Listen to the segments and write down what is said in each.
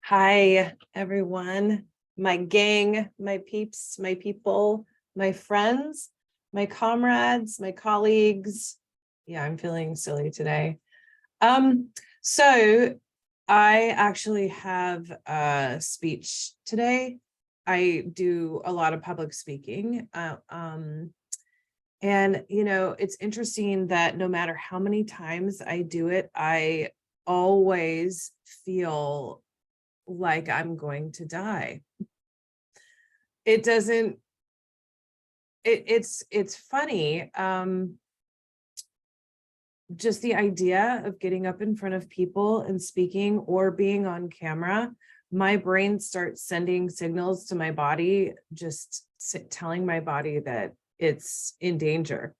Hi, everyone, my gang, my peeps, my people, my friends, my comrades, my colleagues. Yeah, I'm feeling silly today. So I actually have a speech today. I do a lot of public speaking. And it's interesting that no matter how many times I do it, I always feel like I'm going to die. It doesn't, it's funny. Just the idea of getting up in front of people and speaking or being on camera, my brain starts sending signals to my body, just telling my body that it's in danger.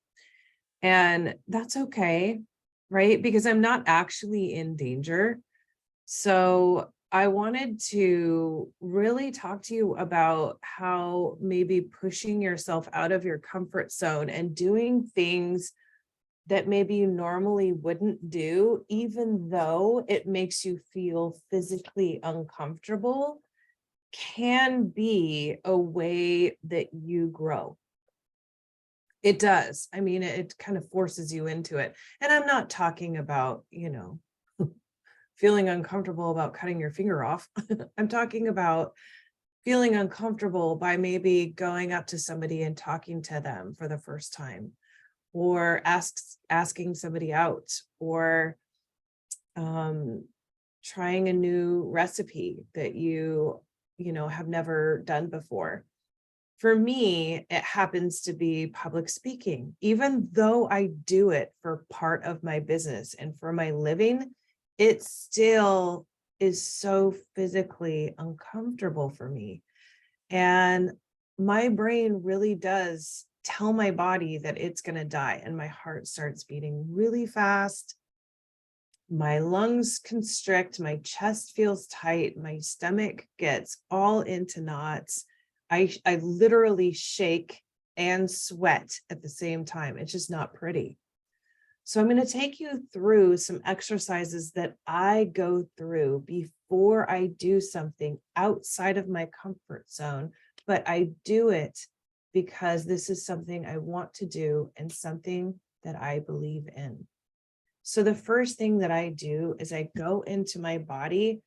And that's okay, right? Because I'm not actually in danger. So I wanted to really talk to you about how maybe pushing yourself out of your comfort zone and doing things that maybe you normally wouldn't do, even though it makes you feel physically uncomfortable, can be a way that you grow. It does. I mean, it kind of forces you into it. And I'm not talking about, feeling uncomfortable about cutting your finger off. I'm talking about feeling uncomfortable by maybe going up to somebody and talking to them for the first time, or asking somebody out, or trying a new recipe that you have never done before. For me, it happens to be public speaking. Even though I do it for part of my business and for my living, it still is so physically uncomfortable for me. And my brain really does tell my body that it's going to die. And my heart starts beating really fast. My lungs constrict, my chest feels tight, my stomach gets all into knots. I literally shake and sweat at the same time. It's just not pretty. So I'm going to take you through some exercises that I go through before I do something outside of my comfort zone, but I do it because this is something I want to do and something that I believe in. So the first thing that I do is I go into my body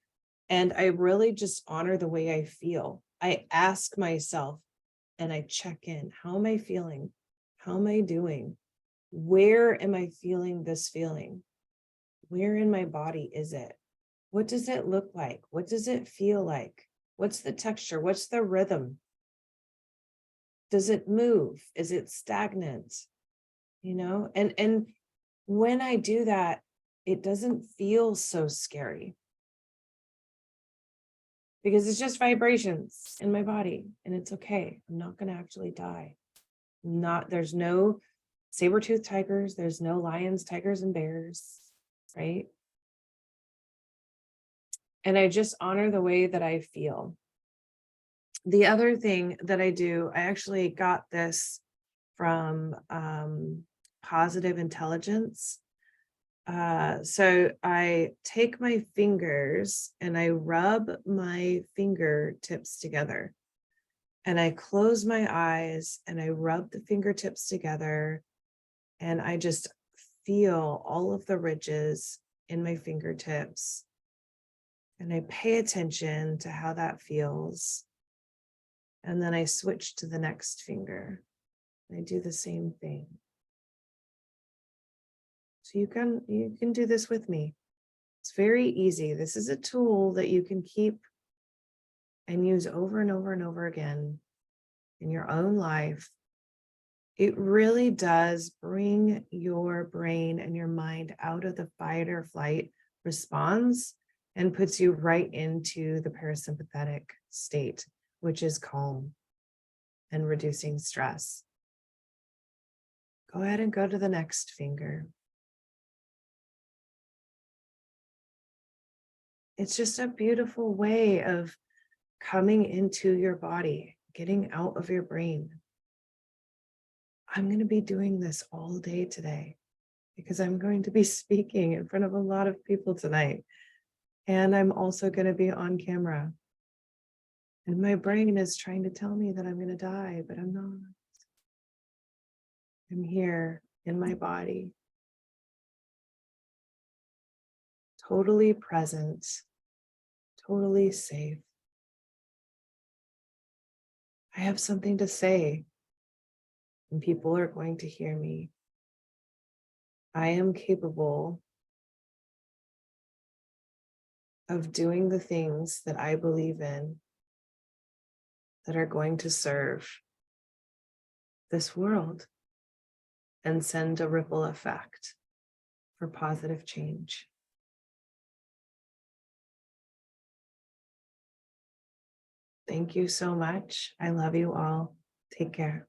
and I really just honor the way I feel. I ask myself and I check in. How am I feeling? How am I doing? Where am I feeling this feeling? Where in my body is it? What does it look like? What does it feel like? What's the texture? What's the rhythm? Does it move? Is it stagnant? And when I do that, it doesn't feel so scary because it's just vibrations in my body and it's okay. I'm not going to actually die. There's no saber-toothed tigers, there's no lions, tigers, and bears, right? And I just honor the way that I feel. The other thing that I do, I actually got this from Positive Intelligence. So I take my fingers and I rub my fingertips together. And I close my eyes and I rub the fingertips together. And I just feel all of the ridges in my fingertips. And I pay attention to how that feels. And then I switch to the next finger. I do the same thing. So you can do this with me. It's very easy. This is a tool that you can keep and use over and over and over again in your own life. It really does bring your brain and your mind out of the fight or flight response and puts you right into the parasympathetic state, which is calm and reducing stress. Go ahead and go to the next finger. It's just a beautiful way of coming into your body, getting out of your brain. I'm going to be doing this all day today because I'm going to be speaking in front of a lot of people tonight. And I'm also going to be on camera. And my brain is trying to tell me that I'm going to die, but I'm not. I'm here in my body, totally present, totally safe. I have something to say, and people are going to hear me. I am capable of doing the things that I believe in that are going to serve this world and send a ripple effect for positive change. Thank you so much. I love you all. Take care.